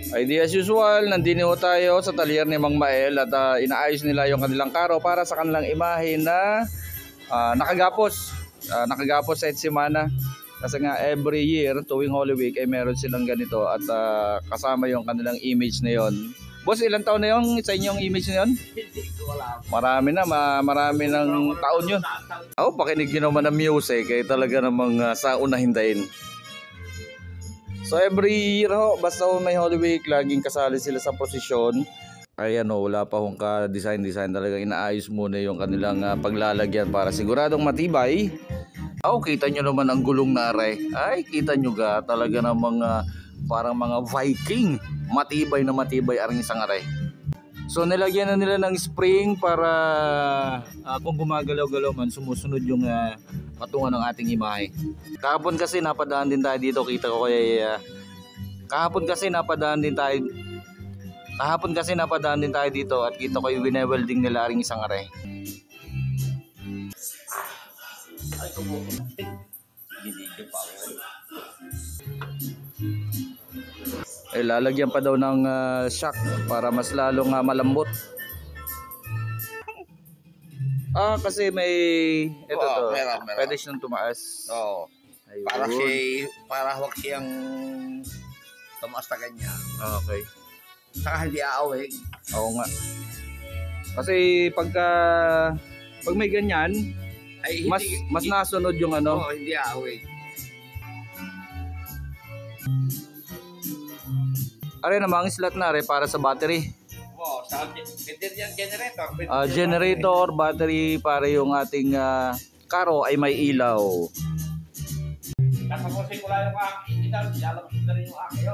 Ay di as usual, nandito tayo sa talyer ni Mang Mael at inaayos nila yung kanilang karo para sa kanilang imahe na nakagapos. Nakagapos sa Semana. Kasi nga every year, tuwing Holy Week ay meron silang ganito at kasama yung kanilang image na yon. Boss, ilang taon na yung sa inyong image na yon? Marami na, marami ng taon yun. Pakinig nyo naman ng music, kaya talaga namang sa una hindayin. So every year basta may Holy Week, laging kasali sila sa prosesyon. Ay wala pa hong ka-design talagang inaayos muna yung kanilang paglalagyan para siguradong matibay. Kita nyo naman ang gulong na aray. Ay, kita nyo ga, talaga namang parang mga Viking. Matibay na matibay ang isang aray. So nilagyan na nila ng spring para kung gumagalaw-galaw man, sumusunod yung patungan ng ating imahe. Kahapon kasi napadaan din tayo dito, kita ko kaya kahapon kasi napadaan din tayo dito at kita ko yung winewelding nila aring isang aray. Lalagyan pa daw ng shock para mas lalong malambot. Kasi may ito to. Meron. Pwede siyang tumaas. Oo. Ayun. Para huwag siyang tumaas na ganyan. Okay. Saka hindi aawig. Oo nga. Kasi pag may ganyan, Ay, mas nasunod yung ano. Oo, hindi aawig. Are namang slot na para sa battery. Oo, sa generator. Generator, battery para yung ating karo ay may ilaw. Nakapusin ko lang yung aking ilaw, lalabas na rin yung aking.